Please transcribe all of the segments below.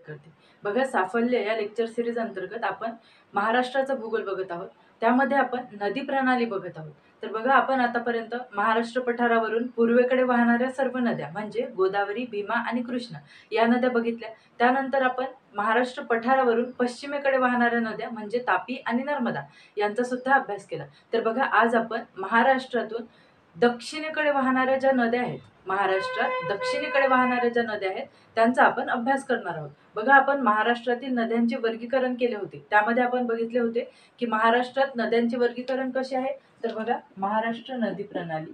करते. बघा, साफल्य या लेक्चर सीरीज अंतर्गत आपण महाराष्ट्राचा भूगोल बघत आहोत. त्यामध्ये आपण नदी प्रणाली बघत आहोत. तर बघा, आपण आतापर्यंत महाराष्ट्र पठारावरून पूर्वेकडे वाहणाऱ्या सर्व नद्या म्हणजे गोदावरी, भीमा आणि कृष्णा या नद्या बघितल्या. त्यानंतर आपण महाराष्ट्र पठारावरून पश्चिमेकडे वाहणाऱ्या नद्या म्हणजे तापी आणि नर्मदा यांचा सुद्धा अभ्यास केला. तर बघा, आज आपण महाराष्ट्रातून दक्षिणेकडे वाहणाऱ्या ज्या नद्या आहेत, महाराष्ट्रात दक्षिणेकडे वाहणाऱ्या ज्या नद्या आहेत त्यांचा आपण अभ्यास करणार आहोत. बघा, आपण महाराष्ट्रातील नद्यांचे वर्गीकरण केले होते. त्यामध्ये आपण बघितले होते की महाराष्ट्रात नद्यांचे वर्गीकरण कसे आहे. तर बघा, महाराष्ट्र नदी प्रणाली,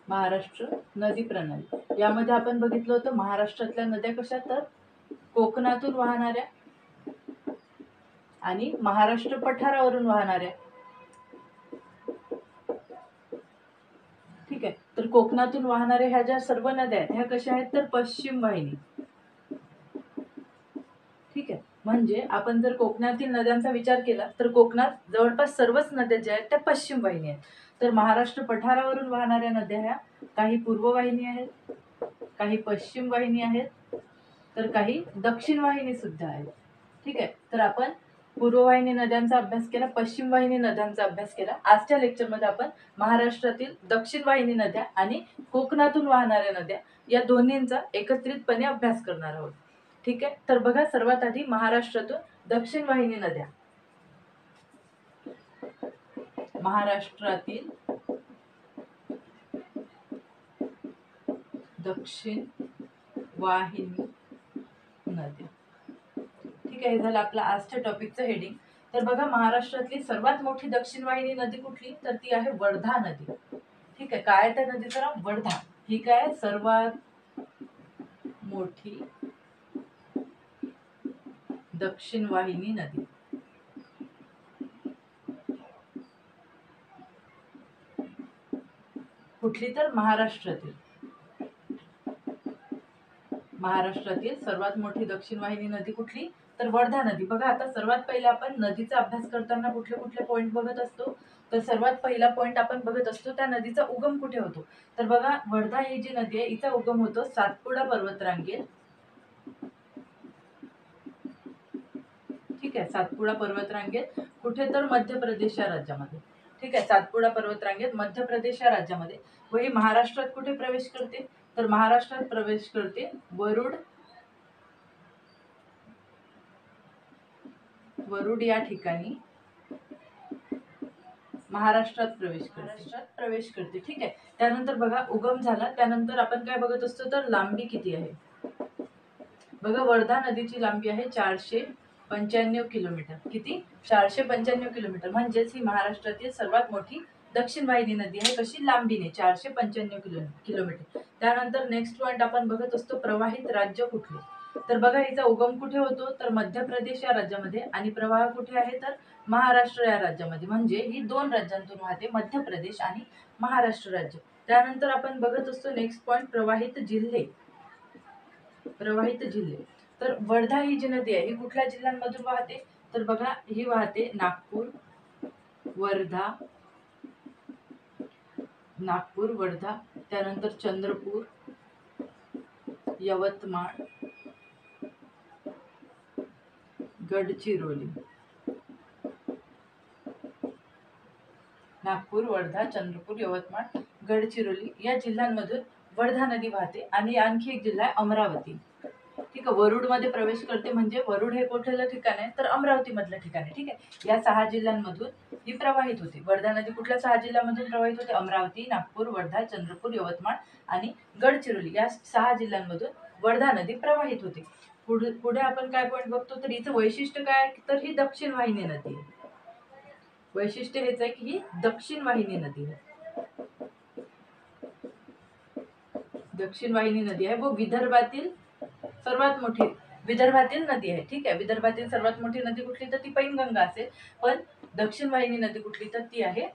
महाराष्ट्र नदी प्रणाली यामध्ये आपण बघितलं होतं महाराष्ट्रातल्या नद्या कशा, तर कोकणातून वाहणाऱ्या आणि महाराष्ट्र पठारावरून वाहणाऱ्या. ठीक आहे. तर कोकणातून वाहणाऱ्या ह्या ज्या सर्व नद्या आहेत ह्या कशा आहेत, तर पश्चिम वाहिनी. ठीक आहे. म्हणजे आपण जर कोकणातील नद्यांचा विचार केला तर कोकणात जवळपास सर्वच नद्या ज्या आहेत त्या पश्चिम वाहिनी आहेत. तर महाराष्ट्र पठारावरून वाहणाऱ्या नद्या ह्या काही पूर्व वाहिनी आहेत, काही पश्चिम वाहिनी आहेत, तर काही दक्षिण वाहिनी सुद्धा आहेत. ठीक आहे. तर आपण पूर्ववाहिनी नद्यांचा अभ्यास केला, पश्चिम वाहिनी नद्यांचा अभ्यास केला. आजच्या लेक्चरमध्ये आपण महाराष्ट्रातील दक्षिण वाहिनी नद्या आणि कोकणातून वाहणाऱ्या नद्या या दोन्हींचा एकत्रितपणे अभ्यास करणार आहोत. ठीक आहे. तर बघा, सर्वात आधी महाराष्ट्रातून दक्षिण वाहिनी नद्या. महाराष्ट्रातील दक्षिण वाहिनी नद्या. ठीक आहे. हे झालं आपलं आजच्या टॉपिकचं हेडिंग. तर बघा, महाराष्ट्रातली सर्वात मोठी दक्षिण वाहिनी नदी कुठली, तर ती आहे वर्धा नदी. ठीक आहे. काय त्या नदीचं नाव, वर्धा. ही काय सर्वात मोठी दक्षिण वाहिनी नदी. कुठली, तर महाराष्ट्रातील सर्वात मोठी दक्षिण वाहिनी नदी कुठली, तर वर्धा नदी. बघा, आता सर्वात पहिले आपण नदीचा अभ्यास करताना कुठले कुठले पॉईंट बघत असतो, तर सर्वात पहिला पॉईंट आपण बघत असतो त्या नदीचा उगम कुठे होतो. तर बघा, वर्धा ही जी नदी आहे हिचा उगम होतो सातपुडा पर्वतरांगेत. ठीक आहे. सातपुडा पर्वतरांगेत कुठे, तर मध्य प्रदेश या राज्यामध्ये. ठीक आहे. सातपुडा पर्वतरांगेत मध्य प्रदेश या राज्यामध्ये. व ही महाराष्ट्रात कुठे प्रवेश करते, तर महाराष्ट्रात प्रवेश करते वरुड या ठिकाणी महाराष्ट्रात प्रवेश करते. ठीक आहे. त्यानंतर बघा, उगम झाला त्यानंतर आपण काय बघत असतो, तर लांबी किती आहे. बघा, वर्धा नदीची लांबी आहे 495 किलोमीटर. किती, 495 किलोमीटर. म्हणजेच ही महाराष्ट्रातील सर्वात मोठी दक्षिण वाहिनी नदी आहे. कशी, लांबीने 495 किलोमीटर. त्यानंतर नेक्स्ट पॉईंट आपण बघत असतो प्रवाहित राज्य कुठले. तर बघा, हिचा उगम कुठे होतो, तर मध्य प्रदेश या राज्यामध्ये आणि प्रवाह कुठे आहे, तर महाराष्ट्र या राज्यामध्ये. म्हणजे ही दोन राज्यांतून वाहते, मध्य प्रदेश आणि महाराष्ट्र राज्य. त्यानंतर आपण बघत असतो नेक्स्ट पॉईंट प्रवाहित जिल्हे. तर वर्धा ही जी नदी आहे ही कुठल्या जिल्ह्यांमधून वाहते, तर बघा, ही वाहते नागपूर, वर्धा, त्यानंतर चंद्रपूर, यवतमाळ, गडचिरोली. नागपूर, वर्धा, चंद्रपूर, यवतमाळ, गडचिरोली या जिल्ह्यांमधून वर्धा नदी वाहते. आणि आणखी एक जिल्हा आहे अमरावती. ठीक आहे. वरुड मध्ये प्रवेश करते. म्हणजे वरुड हे कुठलं ठिकाण आहे, तर अमरावती मधलं ठिकाण आहे. ठीक आहे. या 6 जिल्ह्यांमधून ही प्रवाहित होते. वर्धा नदी कुठल्या 6 जिल्ह्यांमधून प्रवाहित होते, अमरावती, नागपूर, वर्धा, चंद्रपूर, यवतमाळ आणि गडचिरोली या 6 जिल्ह्यांमधून वर्धा नदी प्रवाहित होते. पुढे आपण काय पॉईंट बघतो, तर हिचं वैशिष्ट्य काय आहे, तर ही दक्षिण वाहिनी नदी आहे. वैशिष्ट्य हेच आहे की ही दक्षिण वाहिनी नदी आहे. दक्षिण वाहिनी नदी आहे व विदर्भातील नदी आहे. ठीक आहे. विदर्भातील सर्वात मोठी नदी कुठली, तर ती पैनगंगा असेल. पण दक्षिण वाहिनी नदी कुठली, तर ती आहे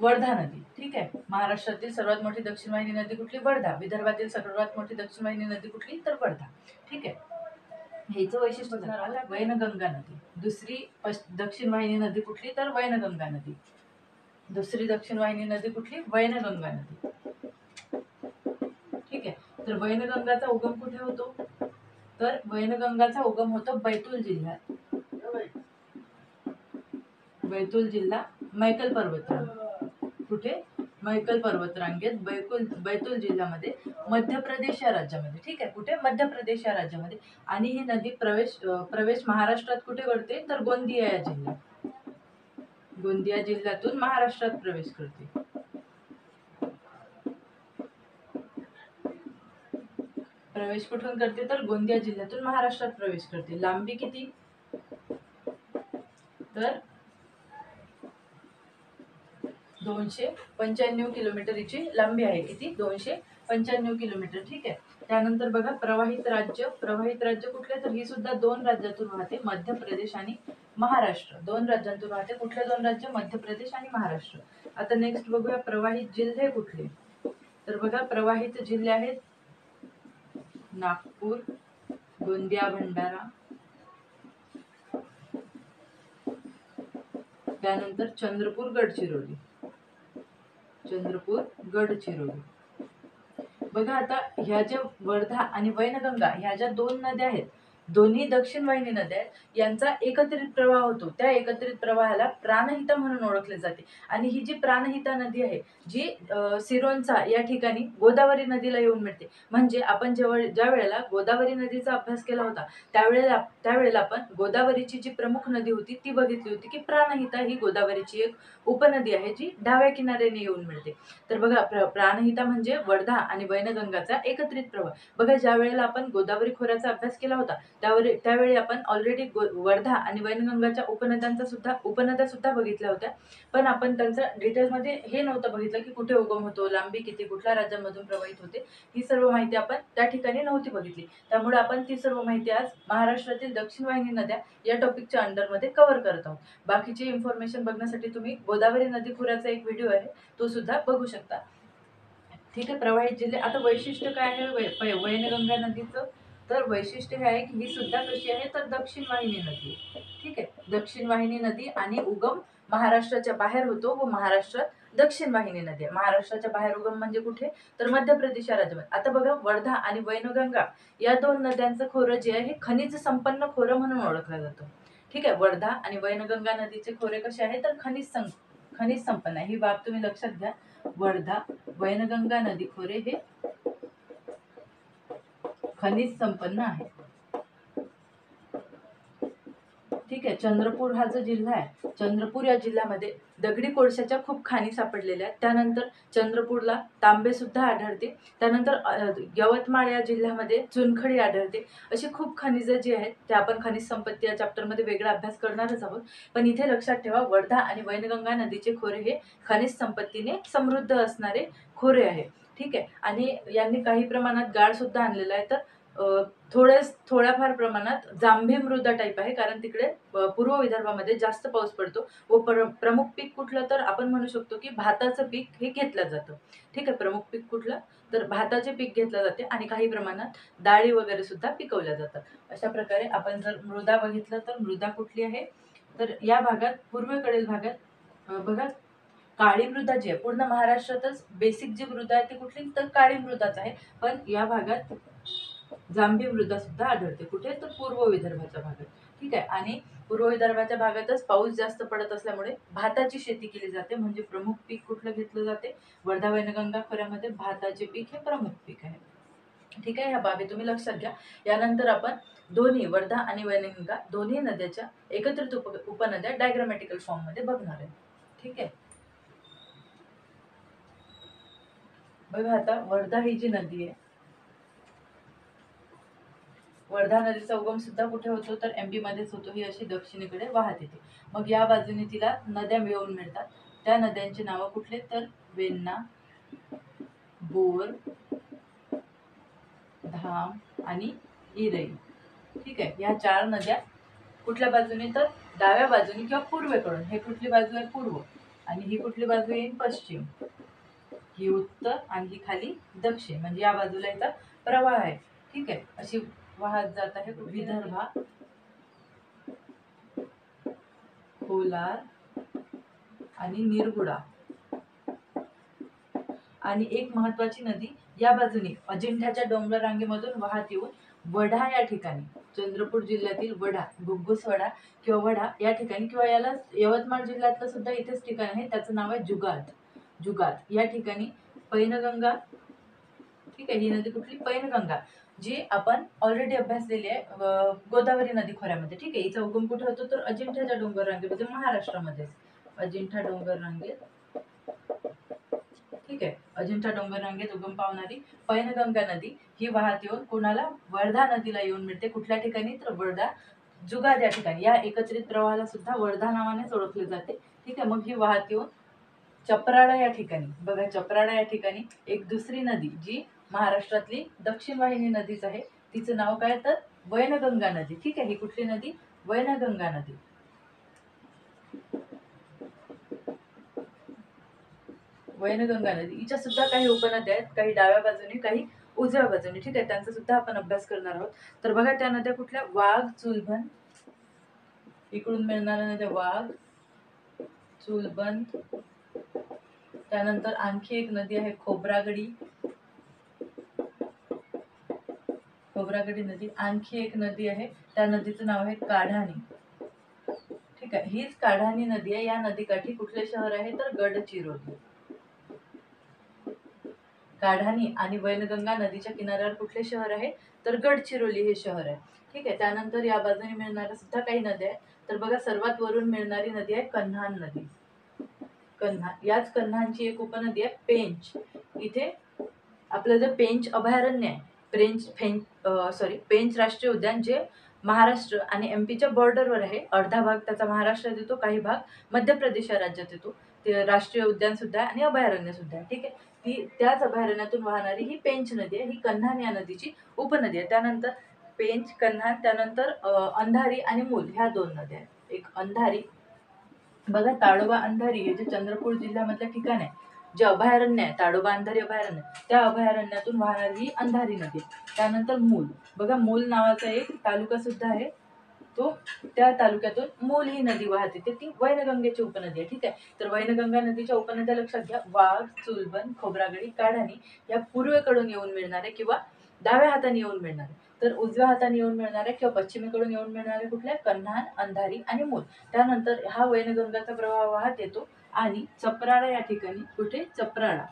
वर्धा नदी. ठीक आहे. महाराष्ट्रातील सर्वात मोठी दक्षिण वाहिनी नदी कुठली, वर्धा. विदर्भातील सर्वात मोठी दक्षिण वाहिनी नदी कुठली, तर वर्धा. ठीक आहे. हेच वैशिष्ट्य वैनगंगा नदी. दुसरी दक्षिण वाहिनी नदी कुठली, तर वैनगंगा नदी. दुसरी दक्षिण वाहिनी नदी कुठली, वैनगंगा नदी. ठीक आहे. तर वैनगंगाचा उगम कुठे होतो? तर वैनगंगाचा उगम होतो बैतूल जिल्ह्यात. बैतूल जिल्हा मैकल पर्वतरांग. कुठे? मैकल पर्वतरांगेत बैतूल जिल्ह्यामध्ये मध्य प्रदेश या राज्यामध्ये. ठीक आहे, कुठे? मध्य प्रदेश या राज्यामध्ये. आणि ही नदी प्रवेश महाराष्ट्रात कुठे करते? तर गोंदिया या जिल्ह्यात. गोंदिया जिल्ह्यातून महाराष्ट्रात प्रवेश करते. प्रवेश कुठून करते? तर गोंदिया जिल्ह्यातून महाराष्ट्रात प्रवेश करते. लांबी किती? तर 295 किलोमीटर हिची लांबी आहे. किती? 295 किलोमीटर. ठीक आहे. त्यानंतर बघा प्रवाहित राज्य कुठले? तर ही सुद्धा 2 राज्यातून वाहते, मध्य प्रदेश आणि महाराष्ट्र. 2 राज्यांतून वाहते. कुठले 2 राज्य? मध्य प्रदेश आणि महाराष्ट्र. आता नेक्स्ट बघूया प्रवाहित जिल्हे कुठले? तर बघा प्रवाहित जिल्हे आहेत नागपूर, गोंदिया, भंडारा, त्यानंतर चंद्रपूर, गडचिरोली. बघा आता ह्या ज्या वर्धा आणि वैनगंगा ह्या ज्या 2 नद्या आहेत, दोन्ही दक्षिण वाहिनी नद्या आहेत, यांचा एकत्रित प्रवाह होतो. त्या एकत्रित प्रवाहाला प्राणहिता म्हणून ओळखले जाते. आणि ही जी प्राणहिता नदी आहे, जी सिरोंचा या ठिकाणी गोदावरी नदीला येऊन मिळते. म्हणजे आपण ज्या वेळेला गोदावरी नदीचा अभ्यास केला होता, त्यावेळेला आपण गोदावरीची जी प्रमुख नदी होती ती बघितली होती की प्राणहिता ही गोदावरीची एक उपनदी आहे, जी डाव्या किनाऱ्याने येऊन मिळते. तर बघा प्राणहिता म्हणजे वर्धा आणि वैनगंगाचा एकत्रित प्रवाह. बघा ज्या वेळेला आपण गोदावरी खोऱ्याचा अभ्यास केला होता, त्यावेळी आपण ऑलरेडी वर्धा आणि वैनगंगाच्या उपनद्या सुद्धा बघितल्या होत्या. पण आपण त्यांचं डिटेल्समध्ये हे नव्हतं बघितलं की कुठे उगम होतो, लांबी किती, कुठल्या राज्यांमधून प्रवाहित होते, ही सर्व माहिती आपण त्या ठिकाणी नव्हती बघितली. त्यामुळे आपण ती सर्व माहिती आज महाराष्ट्रातील दक्षिण वाहिनी नद्या या टॉपिकच्या अंडरमध्ये कव्हर करत आहोत. बाकीची इन्फॉर्मेशन बघण्यासाठी तुम्ही गोदावरी नदी खोऱ्याचा एक व्हिडिओ आहे, तो सुद्धा बघू शकता. ठीक आहे. प्रवाहित जिल्हे. आता वैशिष्ट्य काय आहे वैनगंगा नदीचं? तर वैशिष्ट्य हे आहे की ही सुद्धा कशी आहे? तर दक्षिण वाहिनी नदी. ठीक आहे. दक्षिण वाहिनी नदी आणि उगम महाराष्ट्राच्या बाहेर होतो व महाराष्ट्रात दक्षिण वाहिनी नदी आहे. महाराष्ट्राच्या बाहेर उगम म्हणजे कुठे? तर मध्य प्रदेश या राज्यामध्ये. आता बघा वर्धा आणि वैनगंगा या 2 नद्यांचं खोरं जे आहे हे खनिज संपन्न खोरं म्हणून ओळखलं जातं. ठीक आहे. वर्धा आणि वैनगंगा नदीचे खोरे कसे आहे? तर खनिज संपन्न आहे. ही बाब तुम्ही लक्षात घ्या. वर्धा वैनगंगा नदी खोरे हे खनिज संपन्न आहे. ठीक आहे. चंद्रपूर हा जो जिल्हा आहे, चंद्रपूर या जिल्ह्यामध्ये दगडी कोळशाच्या खूप खाणी सापडलेल्या आहेत. त्यानंतर चंद्रपूरला तांबे सुद्धा आढळते. त्यानंतर यवतमाळ या जिल्ह्यामध्ये चुनखडी आढळते. अशी खूप खनिजं जी आहेत ते आपण खनिज संपत्ती या चॅप्टरमध्ये वेगळा अभ्यास करणारच आहोत. पण इथे लक्षात ठेवा वर्धा आणि वैनगंगा नदीचे खोरे हे खनिज संपत्तीने समृद्ध असणारे खोरे आहे. ठीक आहे. आणि यांनी काही प्रमाणात गाळ सुद्धा आणलेला आहे. तर थोड्याफार प्रमाणात जांभी मृदा टाईप आहे, कारण तिकडे पूर्व विदर्भामध्ये जास्त पाऊस पडतो व प्रमुख पीक कुठलं? तर आपण म्हणू शकतो की भाताचं पीक हे घेतलं जातं. ठीक आहे. प्रमुख पीक कुठलं? तर भाताचे पीक घेतलं जाते आणि काही प्रमाणात डाळी वगैरे सुद्धा पिकवल्या जातात. अशा प्रकारे आपण जर मृदा बघितलं तर मृदा कुठली आहे? तर या भागात पूर्वेकडील भागात बघा काळी मृदा जी आहे, पूर्ण महाराष्ट्रातच बेसिक जी मृदा आहे ती कुठली? तर काळी मृदाच आहे. पण या भागात जांभी मृदा सुद्धा आढळते. कुठे? तर पूर्व विदर्भाच्या भागात. ठीक आहे. आणि पूर्व विदर्भाच्या भागातच पाऊस जास्त पडत असल्यामुळे भाताची शेती केली जाते. म्हणजे प्रमुख पीक कुठलं घेतलं जाते? वर्धा वैनगंगा खोऱ्यामध्ये भाताचे पीक हे प्रमुख पीक आहे. ठीक आहे. ह्या बाबी तुम्ही लक्षात घ्या. यानंतर आपण दोन्ही वर्धा आणि वैनगंगा दोन्ही नद्याच्या एकत्रित उपनद्या डायग्रामॅटिकल फॉर्म मध्ये बघणार आहे. ठीक आहे. बघा आता वर्धा ही जी नदी आहे, वर्धा नदीचा उगम सुद्धा कुठे होतो? तर एमपी मध्येच होतो. ही अशी दक्षिणेकडे वाहत येते. मग या बाजूने तिला नद्या मिळून मिळतात. त्या नद्यांची नावं कुठले? तर वेण्णा, बोर, धाम आणि इरई. ठीक आहे. या 4 नद्या कुठल्या बाजूने? तर डाव्या बाजूने किंवा पूर्वेकडून. हे कुठली बाजू आहे? पूर्व. आणि ही कुठली बाजू येईल? पश्चिम. ही उत्तर आणि ही खाली दक्षिण. म्हणजे या बाजूला याचा प्रवाह आहे. ठीक आहे. अशी वाहत जात आहे विदर्भा, कोलार आणि निरगुडा. आणि एक महत्वाची नदी या बाजूने अजिंठ्याच्या डोंगर रांगेमधून वाहत येऊन वढा या ठिकाणी, चंद्रपूर जिल्ह्यातील वढा, घुग्गुस वढा किंवा वढा या ठिकाणी, किंवा याला यवतमाळ जिल्ह्यातलं सुद्धा इथेच ठिकाण आहे, त्याचं नाव आहे जुगात. जुगात या ठिकाणी पैनगंगा, ठीक आहे, ही नदी कुठली, पैनगंगा, जी आपण ऑलरेडी अभ्यासलेली आहे गोदावरी नदी खोऱ्यामध्ये. ठीक आहे, हिचा उगम कुठे होतो तर अजिंठ्याच्या डोंगर रांगेमध्ये, महाराष्ट्रामध्ये, अजिंठा डोंगर रांगेत. ठीक आहे, अजिंठा डोंगर रांगेत उगम पावणारी पैनगंगा नदी ही वाहत येऊन कोणाला, वर्धा नदीला येऊन मिळते. कुठल्या ठिकाणी तर वर्धा जुगाद या ठिकाणी. या एकत्रित प्रवाहाला सुद्धा वर्धा नावानेच ओळखले जाते. ठीक आहे, मग ही वाहत येऊन चपराळा या ठिकाणी, बघा चपराळा या ठिकाणी एक दुसरी नदी, जी महाराष्ट्रातली दक्षिण वाहिनी नदीच आहे, तिचं नाव काय तर वैनगंगा नदी. ठीक आहे, ही कुठली नदी, वैनगंगा नदी. वैनगंगा नदी हिच्या सुद्धा काही उपनद्या आहेत, काही डाव्या बाजूने, काही उजव्या बाजूने. ठीक आहे, त्यांचा सुद्धा आपण अभ्यास करणार आहोत. तर बघा त्या नद्या कुठल्या, वाघ, चुलबन, इकडून मिळणाऱ्या नद्या वाघ, चुलबंद. त्यानंतर आणखी एक नदी आहे खोब्रागडी, खोब्रागडी नदी. आणखी एक नदी आहे, त्या नदीचं नाव आहे काढाणी. ठीक आहे, हीच काढाणी नदी आहे. या नदीकाठी कुठले शहर आहे तर गडचिरोली. काढाणी आणि वैनगंगा नदीच्या किनाऱ्यावर कुठले शहर आहे तर गडचिरोली हे शहर आहे. ठीक आहे, त्यानंतर या बाजूने मिळणाऱ्या सुद्धा काही नद्या आहेत. तर बघा सर्वात वरून मिळणारी नदी आहे कन्हान नदी. कन्हान, याच कन्हानची एक उपनदी आहे पेंच. इथे आपलं जे पेंच अभयारण्य आहे, पेंच राष्ट्रीय उद्यान, जे महाराष्ट्र आणि एमपीच्या बॉर्डरवर आहे. अर्धा भाग त्याचा महाराष्ट्रात येतो, काही भाग मध्य प्रदेश या राज्यात येतो. ते राष्ट्रीय उद्यान सुद्धा आहे आणि अभयारण्य सुद्धा आहे. ठीक आहे, ती त्याच अभयारण्यातून वाहणारी ही पेंच नदी आहे. ही कन्हान या नदीची उपनदी आहे. त्यानंतर पेंच, कन्हान, त्यानंतर अंधारी आणि मूल ह्या दोन नद्या आहेत. एक अंधारी, बघा ताडोबा अंधारी हे जे चंद्रपूर जिल्ह्यामधलं ठिकाण आहे, जे अभयारण्य आहे ताडोबा अंधारी अभयारण्य, त्या अभयारण्यातून वाहणारी ही अंधारी नदी. त्यानंतर मूल, बघा मूल नावाचा एक तालुका सुद्धा आहे, तो त्या तालुक्यातून मूल ही नदी वाहते, ती वैनगंगेची उपनदी आहे. ठीक आहे, तर वैनगंगा नदीच्या उपनद्या लक्षात घ्या, वाघ, चुलबन, खोब्रागडी, काढाणी या पूर्वेकडून येऊन मिळणारे किंवा डाव्या हाताने येऊन मिळणारे. तर उजव्या हाताने येऊन मिळणारे किंवा पश्चिमेकडून येऊन मिळणारे कुठल्या, कन्हान, अंधारी आणि मूल. त्यानंतर हा वैनगंगाचा प्रवाह वाहत येतो आणि चपराळा या ठिकाणी, कुठे चपराळा,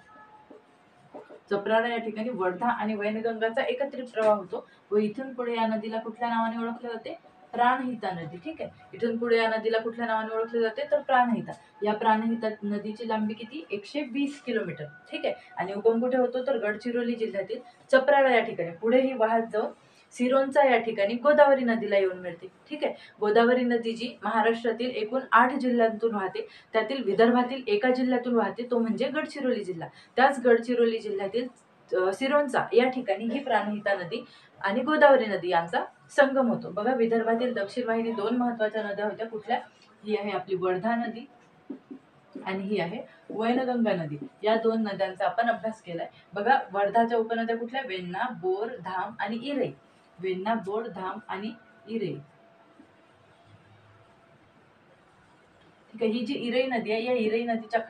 चपराळा या ठिकाणी वर्धा आणि वैनगंगाचा एकत्रित प्रवाह होतो व इथून पुढे या नदीला कुठल्या नावाने ओळखले जाते, प्राणहिता नदी. ठीक आहे, इथून पुढे या नदीला कुठल्या नावाने ओळखले जाते तर प्राणहिता. या प्राणहिता नदीची लांबी किती, 120 किलोमीटर. ठीक आहे, आणि उगम कुठे होतो तर गडचिरोली जिल्ह्यातील चपराळा या ठिकाणी. पुढे ही वाहत जाऊन सिरोंचा या ठिकाणी गोदावरी नदीला येऊन मिळते. ठीक आहे, गोदावरी नदी जी महाराष्ट्रातील एकूण 8 जिल्ह्यांतून वाहते, त्यातील विदर्भातील एका जिल्ह्यातून वाहते, तो म्हणजे गडचिरोली जिल्हा. त्याच गडचिरोली जिल्ह्यातील सिरोंचा या ठिकाणी ही प्राणहिता नदी आणि गोदावरी नदी यांचा संगम होतो. बघा विदर्भातील दक्षिण वाहिनी दोन महत्वाच्या नद्या होत्या, कुठल्या, ही आहे आपली वर्धा नदी आणि ही आहे वैनगंगा नदी. या दोन नद्यांचा आपण अभ्यास केलाय. बघा वर्धाच्या उपनद्या कुठल्या, वेण्णा, बोर, धाम आणि इरई. वेण्णा, बोर, धाम आणि इरई. ठीक आहे, ही जी इरई नदी आहे, या इरई नदीच्या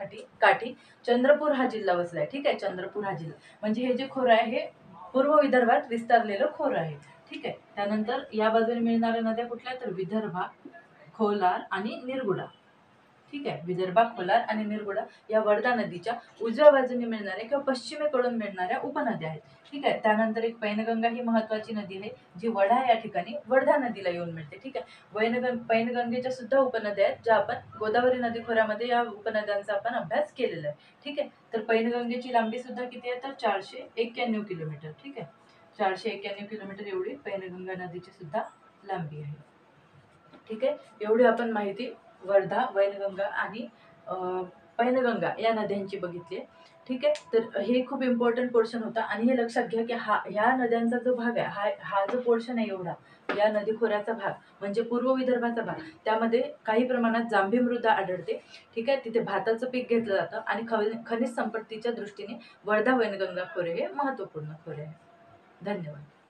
काठी चंद्रपूर हा जिल्हा वसलाय. ठीक आहे, चंद्रपूर हा जिल्हा म्हणजे हे जे खोरं आहे हे पूर्व विदर्भात विस्तारलेलं खोरं आहे. ठीक आहे, त्यानंतर या बाजूने मिळणाऱ्या नद्या कुठल्या तर विदर्भा, खोलार आणि निरगुडा. ठीक आहे, विदर्भा, खोलार आणि निरगुडा या वर्धा नदीच्या उजव्या बाजूने मिळणाऱ्या किंवा पश्चिमेकडून मिळणाऱ्या उपनद्या आहेत. ठीक आहे, त्यानंतर एक पैनगंगा ही महत्वाची नदी आहे, जी वढा या ठिकाणी वर्धा नदीला येऊन मिळते. ठीक आहे, पैनगंगेच्या सुद्धा उपनद्या आहेत, ज्या आपण गोदावरी नदी खोऱ्यामध्ये या उपनद्यांचा आपण अभ्यास केलेला आहे. ठीक आहे, तर पैनगंगेची लांबी सुद्धा किती आहे तर 491 किलोमीटर. ठीक आहे, 491 किलोमीटर एवढी पैनगंगा नदीची सुद्धा लांबी आहे. ठीक आहे, एवढी आपण माहिती वर्धा, वैनगंगा आणि पैनगंगा या नद्यांची बघितली. ठीक आहे, तर हे खूप इम्पॉर्टंट पोर्शन होता आणि हे लक्षात घ्या की ह्या नद्यांचा जो भाग आहे, हा जो पोर्शन आहे एवढा, या नदी खोऱ्याचा भाग म्हणजे पूर्व विदर्भाचा भाग, त्यामध्ये काही प्रमाणात जांभी मृदा आढळते. ठीक आहे, तिथे भाताचं पीक घेतलं जातं आणि खनिज संपत्तीच्या दृष्टीने वर्धा वैनगंगा खोरे हे महत्त्वपूर्ण खोरे आहे. धन्यवाद.